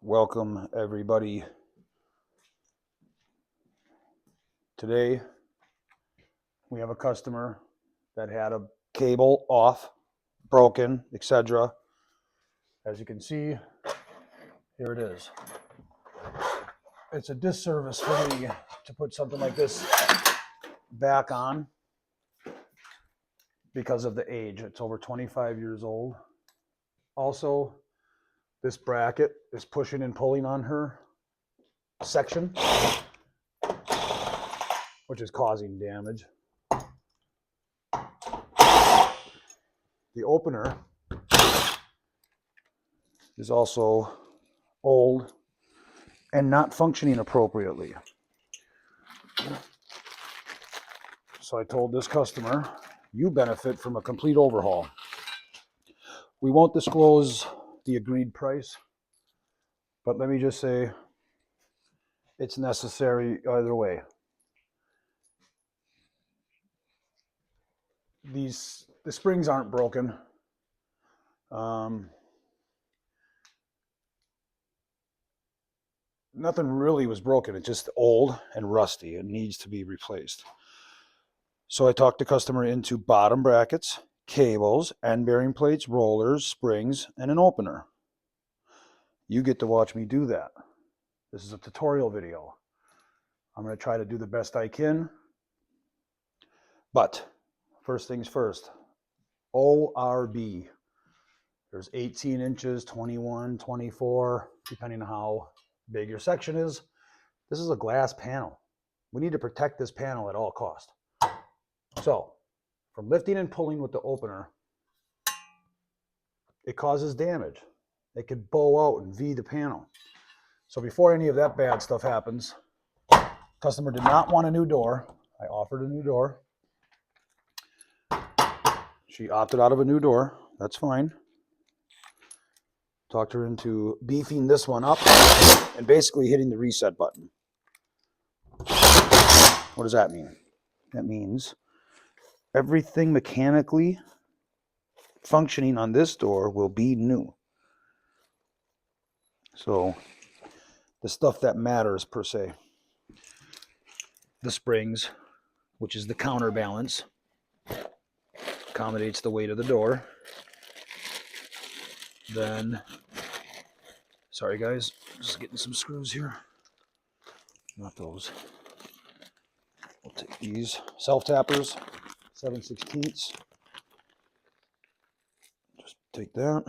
Welcome everybody. Today we have a customer that had a cable off, broken, etc. As you can see, here it is. It's a disservice for me to put something like this back on because of the age. It's over 25 years old. Also, this bracket is pushing and pulling on her section, which is causing damage. The opener is also old and not functioning appropriately. So I told this customer, you benefit from a complete overhaul. We won't disclose the agreed price, but let me just say it's necessary either way. The springs aren't broken. Nothing really was broken. It's just old and rusty. It needs to be replaced. So I talked the customer into bottom brackets, cables, end bearing plates, rollers, springs, and an opener. You get to watch me do that. This is a tutorial video. I'm going to try to do the best I can. But first things first, ORB. There's 18 inches, 21, 24, depending on how big your section is. This is a glass panel. We need to protect this panel at all costs. So, from lifting and pulling with the opener, it causes damage. It could bow out and V the panel. So before any of that bad stuff happens, customer did not want a new door. I offered a new door. She opted out of a new door. That's fine. Talked her into beefing this one up and basically hitting the reset button. What does that mean? That means everything mechanically functioning on this door will be new. So the stuff that matters per se, the springs, which is the counterbalance, accommodates the weight of the door. Then, sorry guys, just getting some screws here. Not those. We'll take these self-tappers, 7/16. Just take that,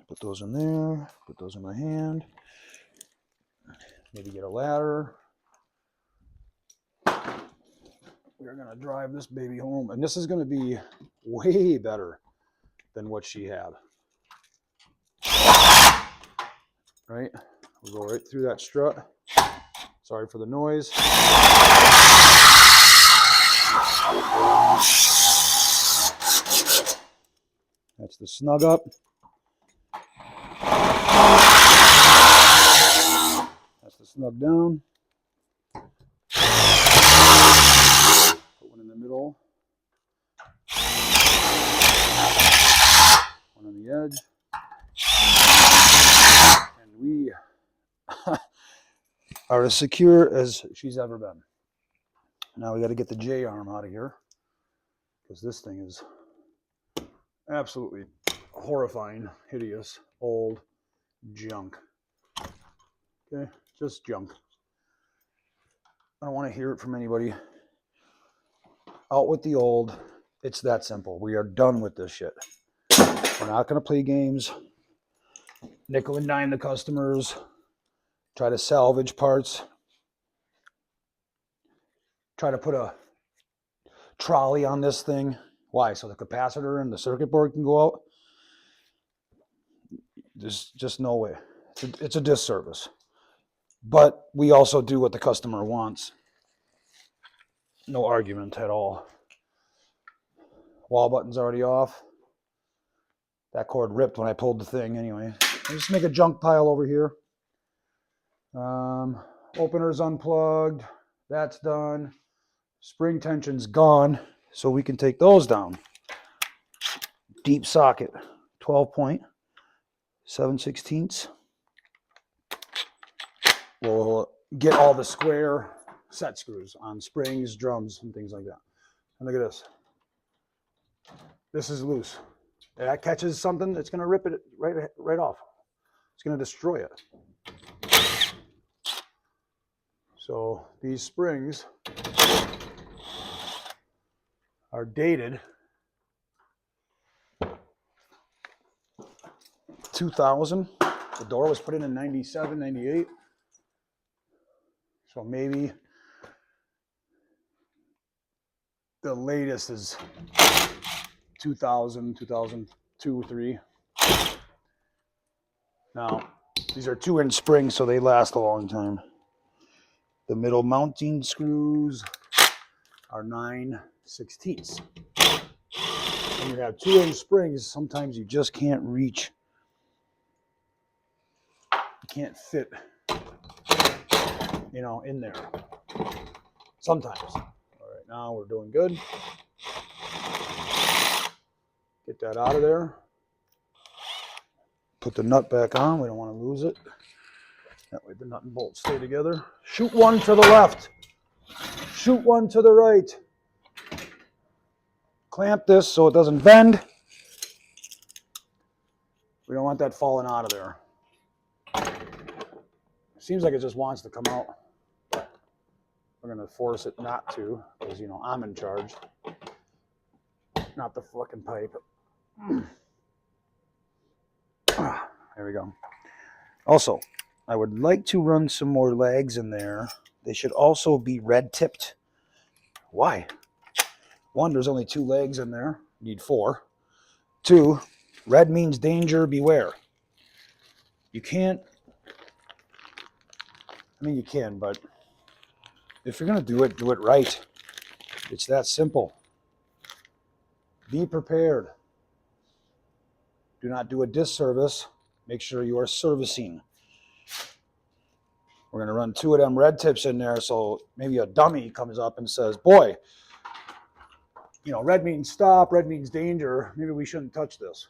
put those in there, put those in my hand. Maybe get a ladder. We're gonna drive this baby home, and this is gonna be way better than what she had. Right? We'll go right through that strut. Sorry for the noise. That's the snug up. That's the snug down. Put one in the middle. One on the edge. And we are as secure as she's ever been. Now we got to get the J-arm out of here because this thing is absolutely horrifying, hideous, old junk. Okay, just junk. I don't want to hear it from anybody. Out with the old. It's that simple. We are done with this shit. We're not going to play games, nickel and dime the customers, try to salvage parts, try to put a trolley on this thing. Why? So the capacitor and the circuit board can go out? There's just no way. It's a disservice. But we also do what the customer wants. No argument at all. Wall button's already off. That cord ripped when I pulled the thing anyway. I'll just make a junk pile over here. Opener's unplugged. That's done. Spring tension's gone, so we can take those down. Deep socket, 12 point, 7/16. will get all the square set screws on springs, drums, and things like that. And look at this. This is loose. If that catches something, it's going to rip it right off. It's going to destroy it. So these springs are dated 2000. The door was put in 97, 98. So maybe the latest is 2000, 2002, 3. Now, these are 2-inch springs, so they last a long time. The middle mounting screws are 9/16. When you have 2-inch springs, sometimes you just can't reach. You can't fit, in there. Sometimes. All right, now we're doing good. Get that out of there. Put the nut back on. We don't want to lose it. That way the nut and bolts stay together. Shoot one to the left. Shoot one to the right. Clamp this so it doesn't bend. We don't want that falling out of there. Seems like it just wants to come out. We're going to force it not to, because, I'm in charge. Not the fucking pipe. There we go. Also, I would like to run some more legs in there. They should also be red tipped. Why? 1, there's only 2 legs in there. You need 4. 2, red means danger, beware. You can't, you can, but if you're going to do it right. It's that simple. Be prepared. Do not do a disservice. Make sure you are servicing. We're going to run 2 of them red tips in there, so maybe a dummy comes up and says, boy, red means stop, red means danger. Maybe we shouldn't touch this.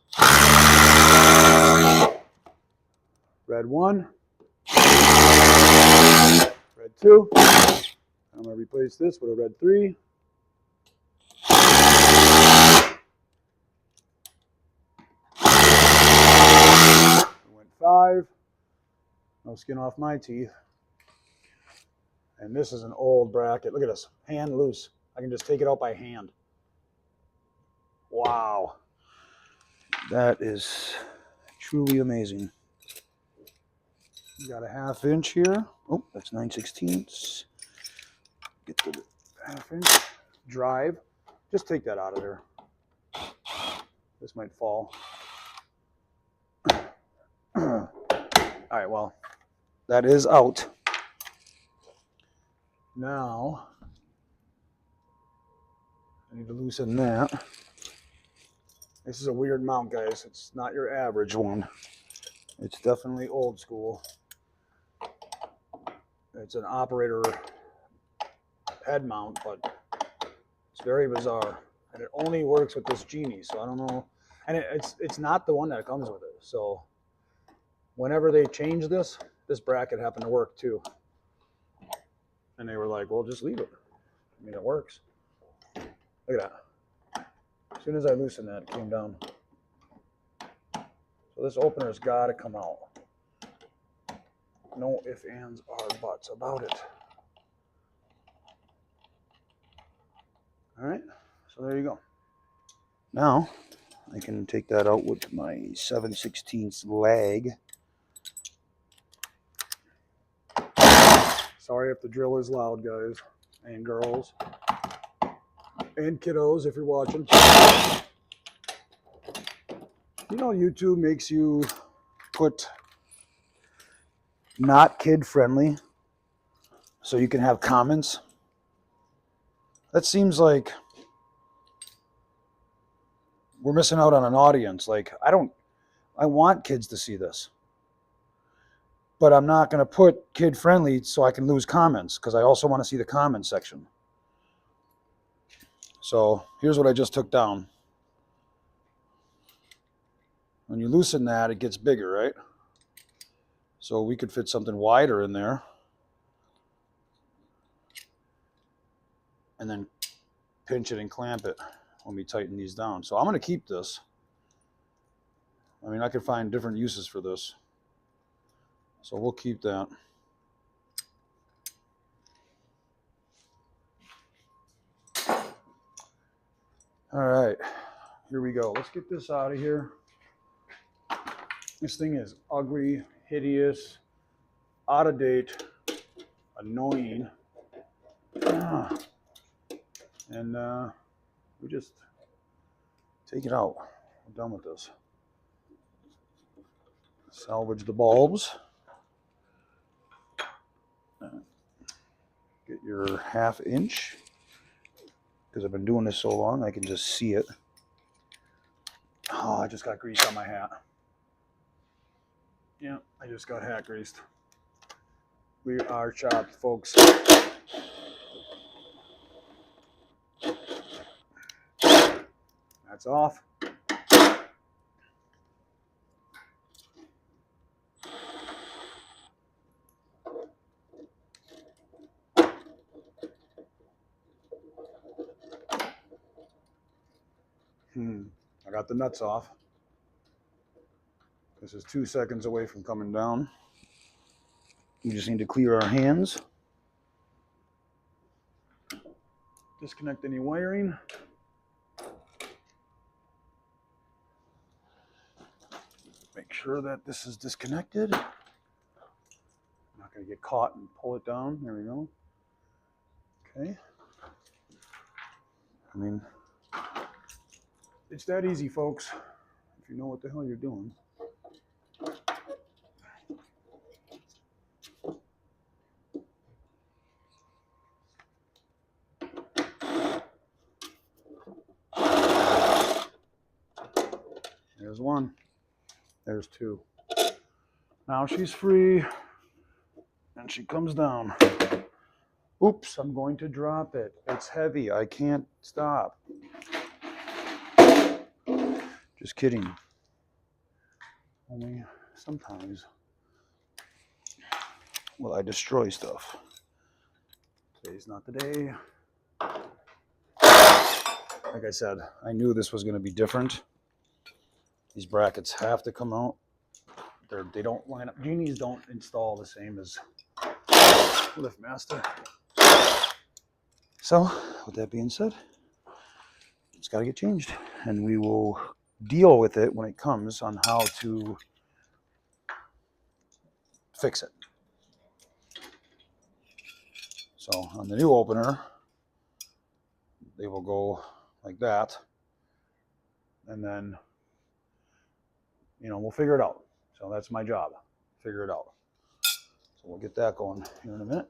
Red 1. Red 2. I'm going to replace this with a red 3. Went 5. No skin off my teeth. And this is an old bracket. Look at this. Hand loose. I can just take it out by hand. Wow. That is truly amazing. You got a 1/2 inch here. Oh, that's 9/16. Get to the 1/2 inch. Drive. Just take that out of there. This might fall. All right, well, that is out. Now, I need to loosen that. This is a weird mount, guys. It's not your average one. It's definitely old school. It's an operator head mount, but it's very bizarre. And it only works with this Genie, so I don't know. And it's not the one that comes with it. So whenever they change this bracket happened to work too. And they were like, well, just leave it. It works. Look at that. As soon as I loosened that, it came down. So this opener's got to come out. No ifs, ands, or buts about it. All right, so there you go. Now, I can take that out with my 7/16 lag. Sorry if the drill is loud, guys and girls and kiddos if you're watching. YouTube makes you put not kid friendly so you can have comments. That seems like we're missing out on an audience. Like, I want kids to see this, but I'm not going to put kid friendly so I can lose comments, because I also want to see the comment section. So here's what I just took down. When you loosen that, it gets bigger, right? So we could fit something wider in there. and then pinch it and clamp it when we tighten these down. So I'm going to keep this. I mean, I could find different uses for this. So we'll keep that. All right, here we go. Let's get this out of here. This thing is ugly, hideous, out of date, annoying. And we just take it out. I'm done with this. Salvage the bulbs. Get your 1/2 inch. Because I've been doing this so long, I can just see it. Oh, I just got grease on my hat. Yeah, I just got hat greased. We are chopped, folks. That's off. I got the nuts off. This is 2 seconds away from coming down. We just need to clear our hands. Disconnect any wiring. Make sure that this is disconnected. I'm not going to get caught and pull it down. There we go. Okay. I mean, it's that easy, folks, if you know what the hell you're doing. There's one. There's two. Now she's free, and she comes down. Oops, I'm going to drop it. It's heavy. I can't stop. Just kidding. Only sometimes will I destroy stuff. Today's not the day. Like I said, I knew this was going to be different. These brackets have to come out. They don't line up. Genies don't install the same as LiftMaster. So, with that being said, it's got to get changed. And we will deal with it when it comes on how to fix it. So, on the new opener, they will go like that. And then, we'll figure it out. So that's my job, figure it out. So we'll get that going here in a minute.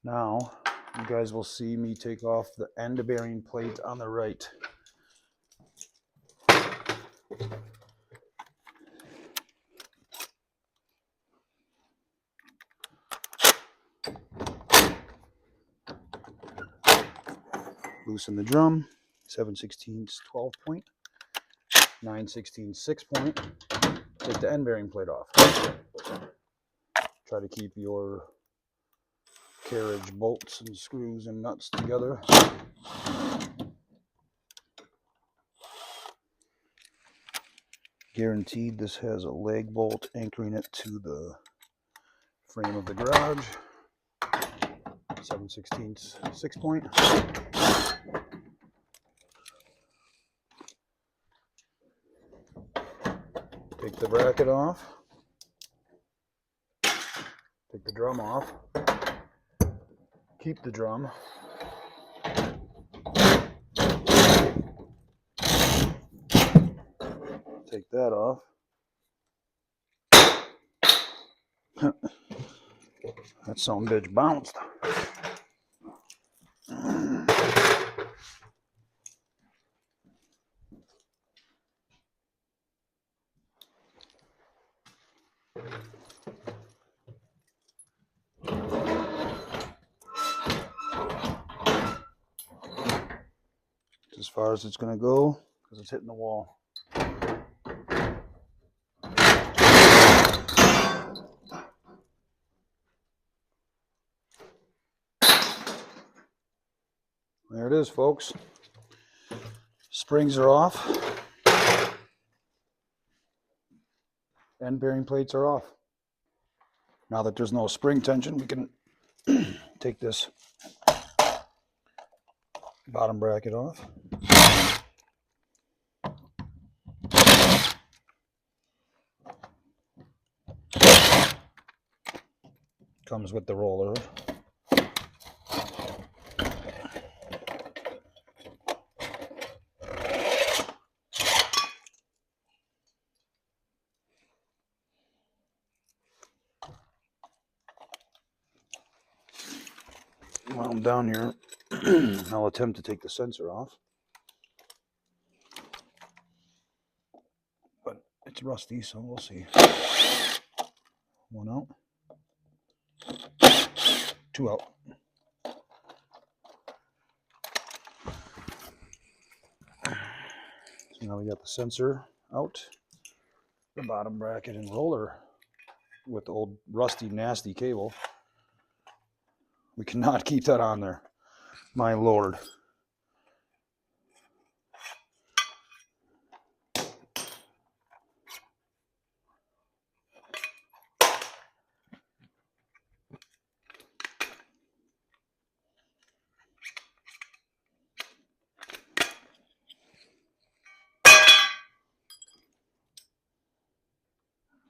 Now, you guys will see me take off the end bearing plate on the right. Loosen the drum, 7/16 12 point, 9/16 6 point. Take the end bearing plate off. Try to keep your carriage bolts and screws and nuts together. Guaranteed this has a leg bolt anchoring it to the frame of the garage. 7/16 6 point. Take the bracket off. Take the drum off. Keep the drum. Take that off. That son of a bitch bounced. As far as it's going to go, because it's hitting the wall. There it is, folks. Springs are off. End bearing plates are off. Now that there's no spring tension, we can take this bottom bracket off. Comes with the roller. While I'm down here, I'll attempt to take the sensor off. But it's rusty, so we'll see. One out. Two out. So now we got the sensor out, the bottom bracket and roller with the old rusty, nasty cable. We cannot keep that on there. My Lord.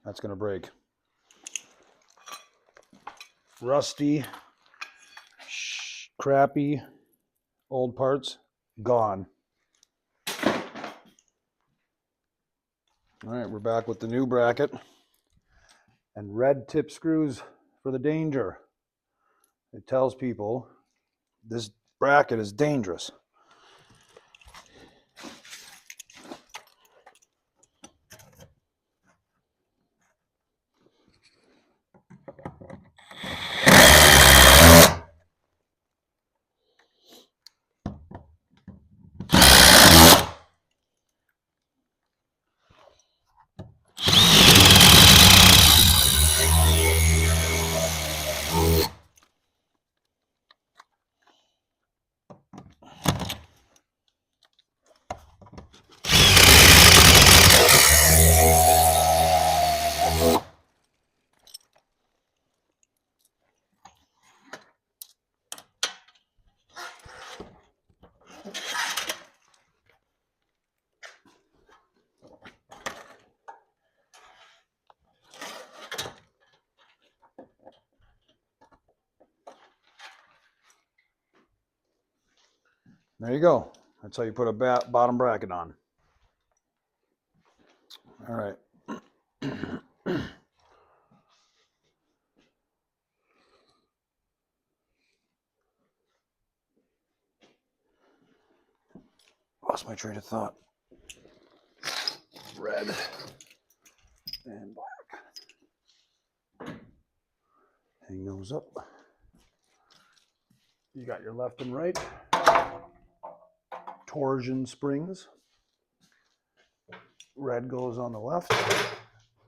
That's going to break. Rusty, crappy, old parts, gone. All right, we're back with the new bracket and red tip screws for the danger. It tells people this bracket is dangerous. There you go. That's how you put a bottom bracket on. All right. Lost my train of thought. Red and black. Hang those up. You got your left and right. Torsion springs. Red goes on the left.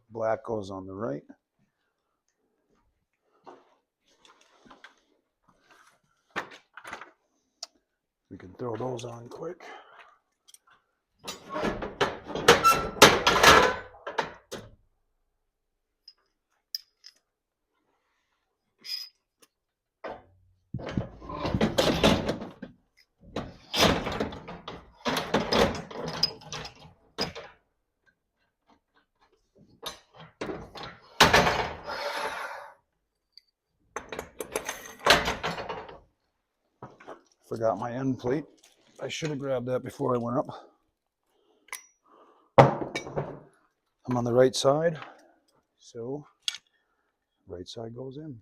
Black goes on the right. We can throw those on quick. Forgot my end plate. I should have grabbed that before I went up. I'm on the right side, so right side goes in.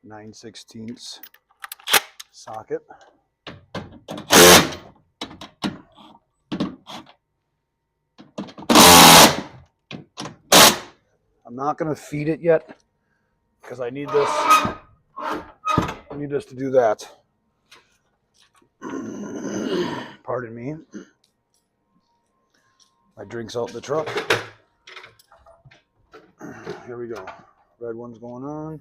9/16 socket. I'm not going to feed it yet because I need this. I need this to do that. Pardon me. My drink's out in the truck. Here we go. Red one's going on.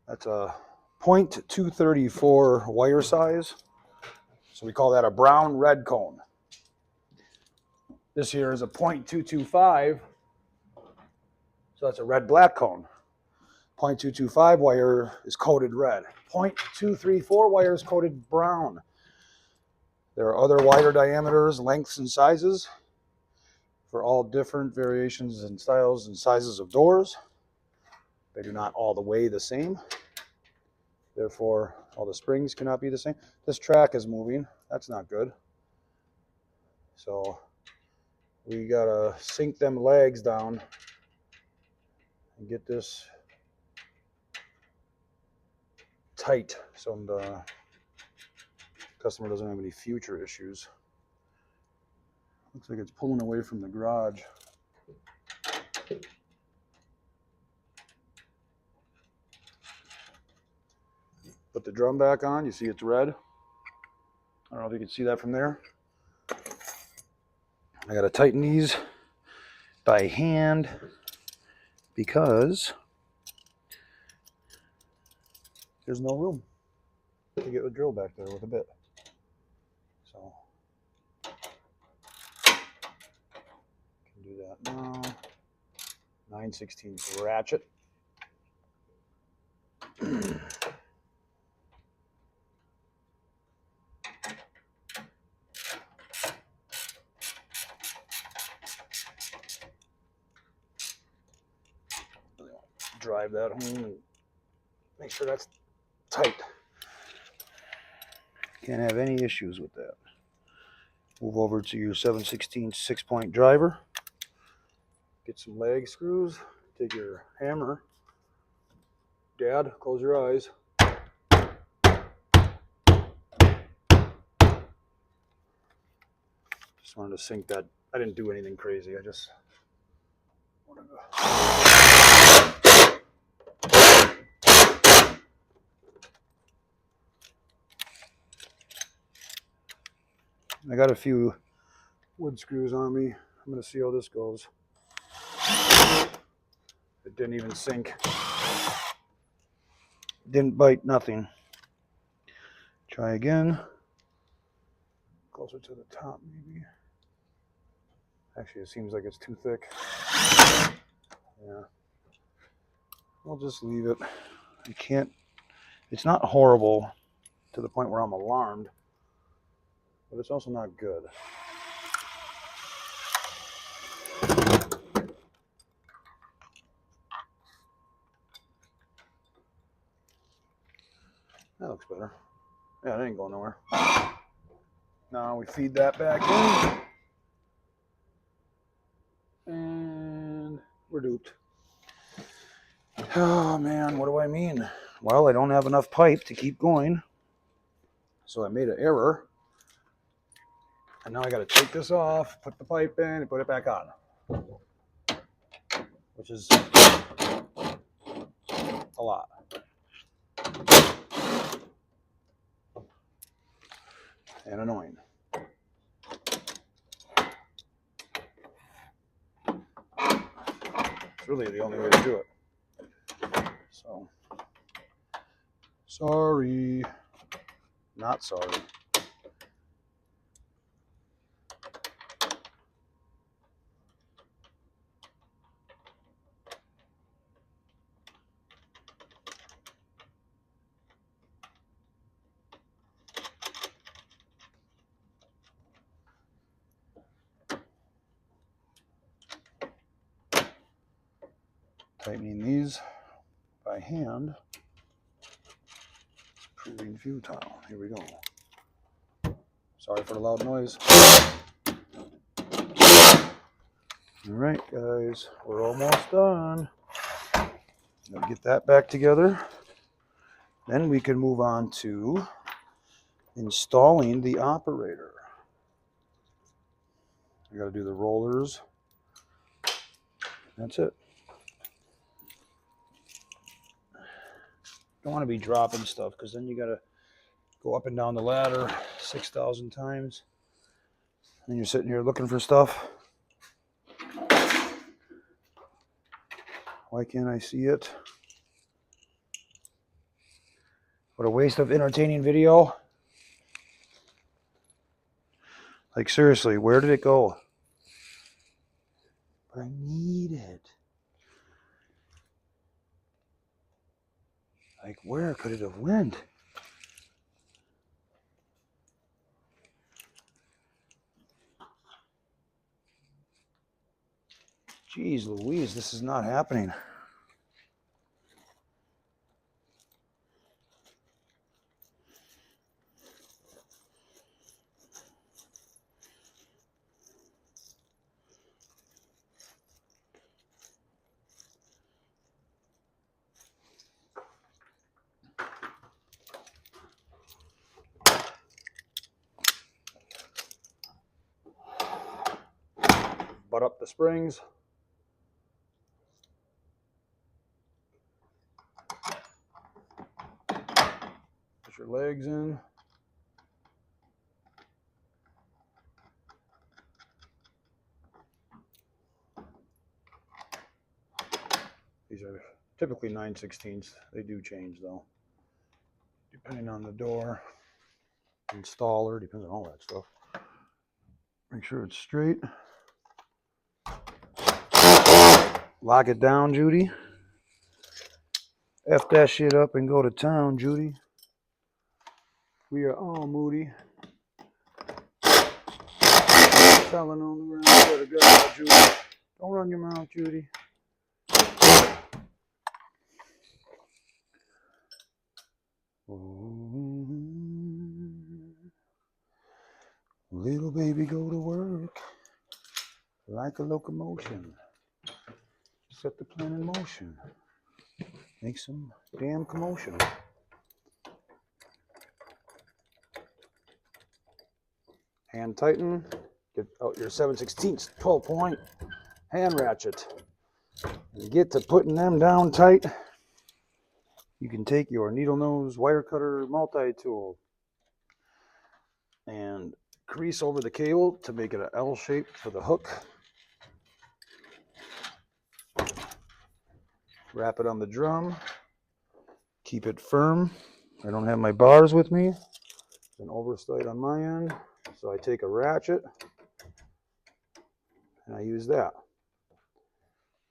That's a 0.234 wire size. So we call that a brown red cone. This here is a 0.225. So that's a red black cone. 0.225 wire is coated red. 0.234 wire is coated brown. There are other wider diameters, lengths, and sizes for all different variations and styles and sizes of doors. They do not all the way the same. Therefore, all the springs cannot be the same. This track is moving. That's not good. So we gotta sink them legs down and get this tight so the customer doesn't have any future issues. Looks like it's pulling away from the garage. Put the drum back on. You see it's red. I don't know if you can see that from there. I gotta tighten these by hand because there's no room to get a drill back there with a bit. So can do that now. 9/16 ratchet. Drive that home and make sure that's tight. Can't have any issues with that. Move over to your 7/16 6-point driver. Get some leg screws. Take your hammer. Dad, close your eyes. Just wanted to sink that. I didn't do anything crazy. I just wanted to. I got a few wood screws on me. I'm going to see how this goes. It didn't even sink. Didn't bite, nothing. Try again. Closer to the top, maybe. Actually, it seems like it's too thick. Yeah. I'll just leave it. I can't. It's not horrible to the point where I'm alarmed, but it's also not good. That looks better. Yeah, it ain't going nowhere. Now we feed that back in. And we're duped. Oh man, what do I mean? Well, I don't have enough pipe to keep going. So I made an error. And now I got to take this off, put the pipe in, and put it back on. Which is a lot. And annoying. It's really the only way to do it. So, sorry. Not sorry. Tightening these by hand is proving futile. Here we go. Sorry for the loud noise. All right, guys, we're almost done. Now get that back together. Then we can move on to installing the operator. I got to do the rollers. That's it. Don't want to be dropping stuff because then you got to go up and down the ladder 6,000 times. And you're sitting here looking for stuff. Why can't I see it? What a waste of entertaining video. Like, seriously, where did it go? But I need it. Like, where could it have went? Jeez Louise, this is not happening. Butt up the springs. Put your legs in. These are typically 9/16. They do change though, depending on the door, installer, depends on all that stuff. Make sure it's straight. Lock it down, Judy. F that shit up and go to town, Judy. We are all moody. Telling on the ground, better go, Judy. Don't run your mouth, Judy. Little baby go to work like a locomotion. Set the plan in motion. Make some damn commotion. Hand tighten. Get out your 7/16 12-point hand ratchet. And get to putting them down tight. You can take your needle nose wire cutter multi-tool and crease over the cable to make it an L shape for the hook. Wrap it on the drum. Keep it firm. I don't have my bars with me. It's an oversight on my end. So I take a ratchet and I use that.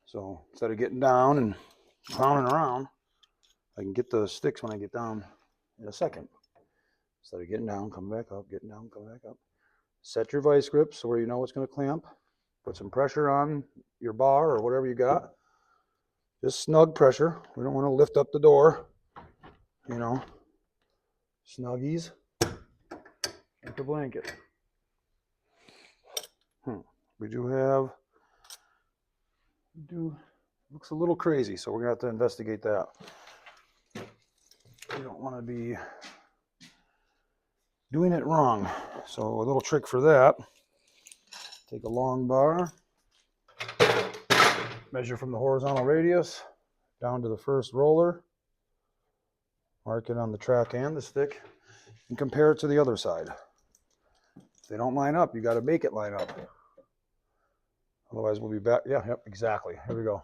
So instead of getting down and pounding around, I can get the sticks when I get down in a second. Instead of getting down, come back up, getting down, come back up. Set your vice grip so where you know it's going to clamp. Put some pressure on your bar or whatever you got. Just snug pressure. We don't want to lift up the door. You know, snuggies. Like the blanket. We looks a little crazy, so we're going to have to investigate that. You don't want to be doing it wrong. So a little trick for that. Take a long bar. Measure from the horizontal radius down to the first roller. Mark it on the track and the stick. And compare it to the other side. If they don't line up, you got to make it line up. Otherwise, we'll be back. Yeah, yep, exactly. Here we go.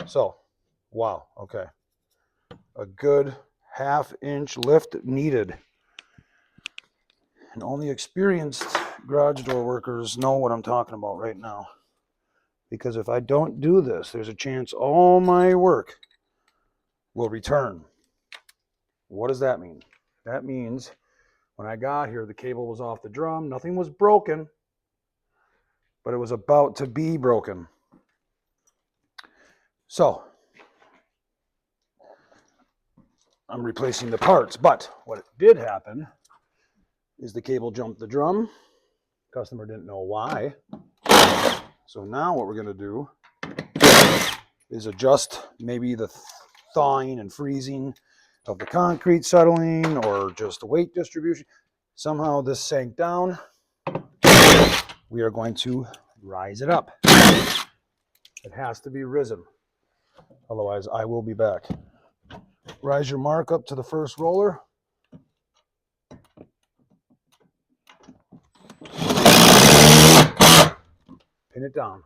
So, wow, okay. A good 1/2 inch lift needed. And only experienced garage door workers know what I'm talking about right now. Because if I don't do this, there's a chance all my work will return. What does that mean? That means when I got here, the cable was off the drum. Nothing was broken, but it was about to be broken. So I'm replacing the parts, but what did happen is the cable jumped the drum. Customer didn't know why. So now what we're going to do is adjust maybe the thawing and freezing of the concrete settling, or just the weight distribution. Somehow this sank down. We are going to rise it up. It has to be risen. Otherwise, I will be back. Rise your mark up to the first roller. Pin it down.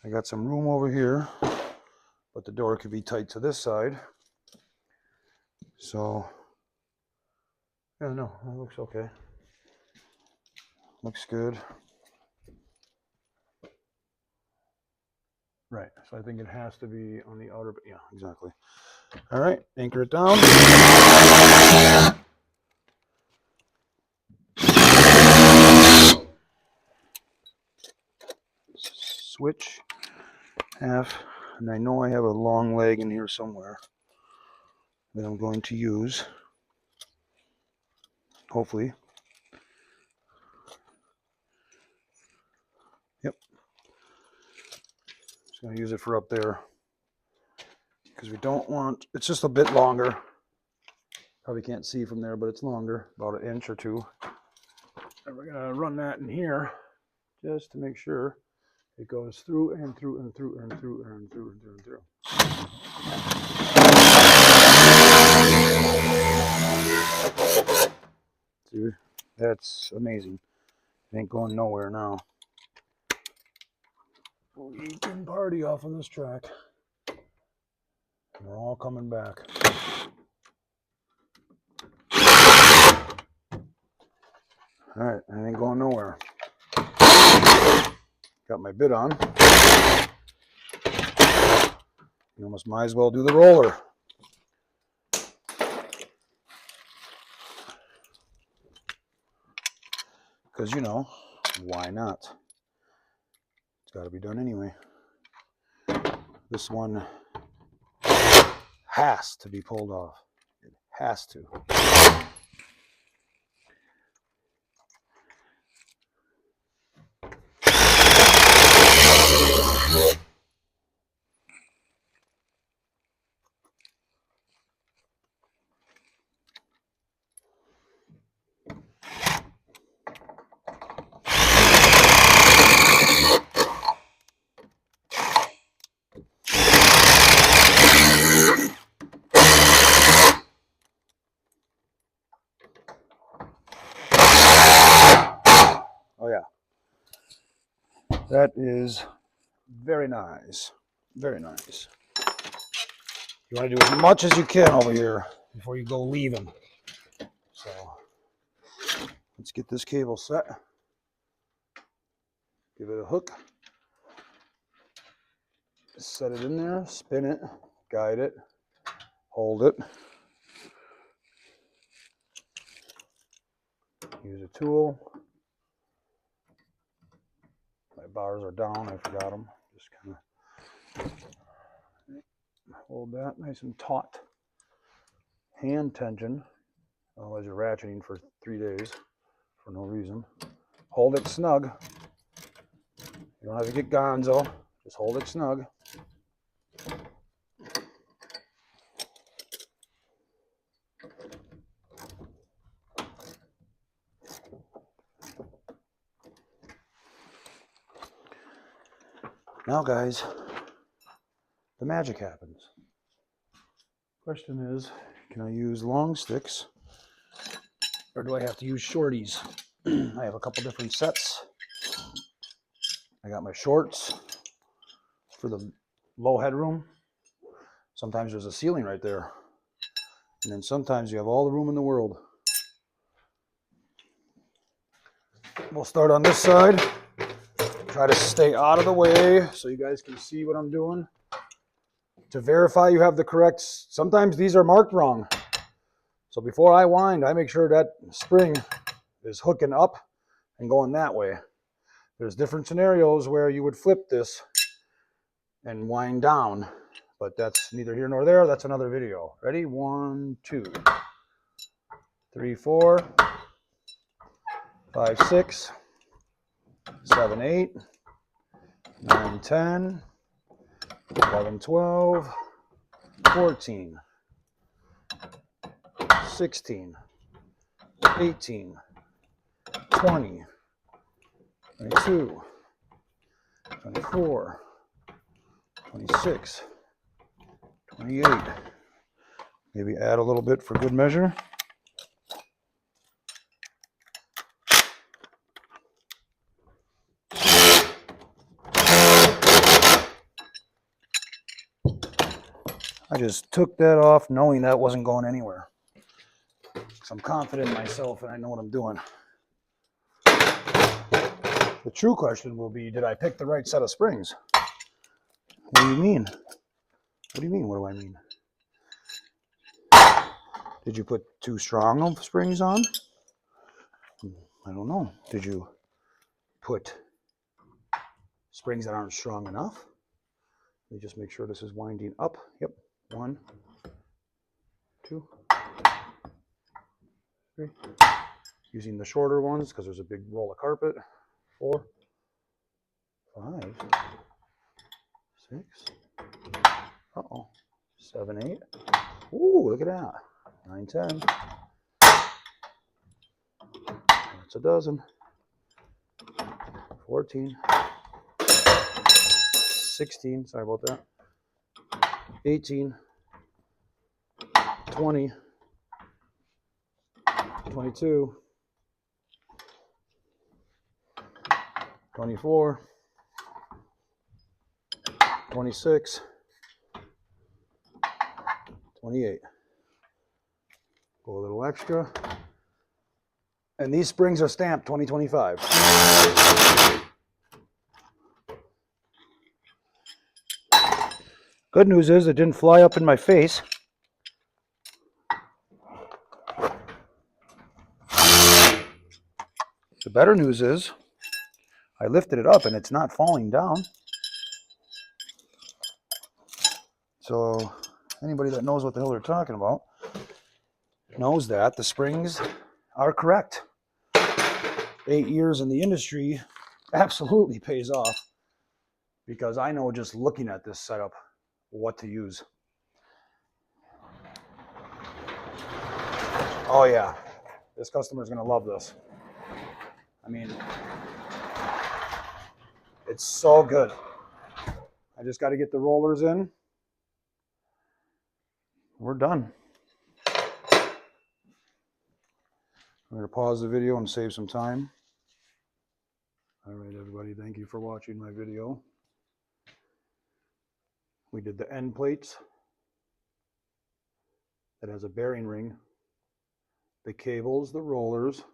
I got some room over here, but the door could be tight to this side. So, yeah, no, that looks okay. Looks good. Right, so I think it has to be on the outer, yeah, exactly. All right, anchor it down. Switch half, and I know I have a long leg in here somewhere that I'm going to use, hopefully. Yep. Just going to use it for up there because we don't want, it's just a bit longer. Probably can't see from there, but it's longer, about an inch or two. And we're going to run that in here just to make sure it goes through and through and through and through and through and through and through. Dude, that's amazing. It ain't going nowhere now. We can party off on this track. We're all coming back. All right, I ain't going nowhere. Got my bit on. You almost might as well do the roller. Because, you know, why not? It's got to be done anyway. This one has to be pulled off. It has to. Oh yeah. That is very nice. Very nice. You want to do as much as you can over here before you go leaving. So let's get this cable set. Give it a hook. Set it in there, spin it, guide it, hold it. Use a tool. My bars are down, I forgot them. Just kind of hold that nice and taut. Hand tension, otherwise you're ratcheting for 3 days for no reason. Hold it snug. You don't have to get gonzo, just hold it snug. Now guys, the magic happens. Question is, can I use long sticks or do I have to use shorties? I have a couple different sets. I got my shorts for the low headroom. Sometimes there's a ceiling right there. And then sometimes you have all the room in the world. We'll start on this side. Try to stay out of the way so you guys can see what I'm doing. To verify you have the correct, sometimes these are marked wrong. So before I wind, I make sure that spring is hooking up and going that way. There's different scenarios where you would flip this and wind down, but that's neither here nor there. That's another video. Ready? 1, 2, 3, 4, 5, 6, 7, 8, 9, 10, 11, 12, 14, 16, 18, 20, 22, 24, 26, 28. Maybe add a little bit for good measure. I just took that off knowing that wasn't going anywhere. Because I'm confident in myself and I know what I'm doing. The true question will be, did I pick the right set of springs? What do you mean? What do you mean, what do I mean? Did you put too strong of springs on? I don't know. Did you put springs that aren't strong enough? Let me just make sure this is winding up. Yep. 1, 2, 3. Using the shorter ones because there's a big roll of carpet. 4, 5, 6. Uh-oh. 7, 8. Ooh, look at that. 9, 10. That's a dozen. 14. 16. Sorry about that. 18. 20. 22. 24. 26. 28. Go a little extra. And these springs are stamped 2025. Good news is it didn't fly up in my face. The better news is I lifted it up and it's not falling down. So anybody that knows what the hell they're talking about knows that the springs are correct. 8 years in the industry absolutely pays off because I know just looking at this setup what to use. Oh yeah, this customer is going to love this. I mean, it's so good. I just got to get the rollers in. We're done. I'm going to pause the video and save some time. All right, everybody, thank you for watching my video. We did the end plates. That has a bearing ring. The cables, the rollers,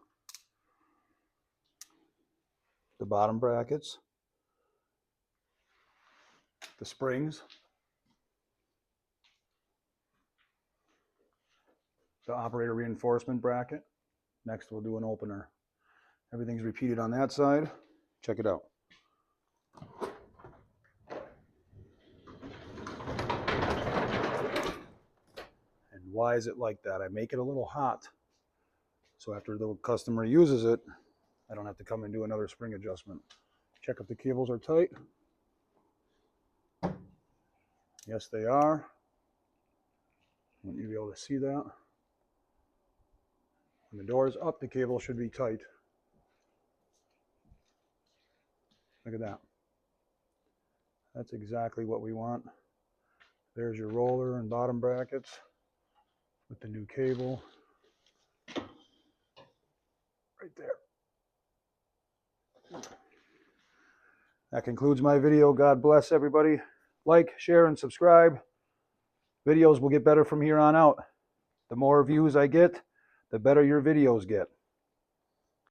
the bottom brackets, the springs, the operator reinforcement bracket. Next, we'll do an opener. Everything's repeated on that side. Check it out. And why is it like that? I make it a little hot. So after the customer uses it, I don't have to come and do another spring adjustment. Check if the cables are tight. Yes, they are. I want you to be able to see that. When the door is up, the cable should be tight. Look at that. That's exactly what we want. There's your roller and bottom brackets with the new cable. Right there. That concludes my video. God bless everybody. Like, share, and subscribe. Videos will get better from here on out. The more views I get, the better your videos get.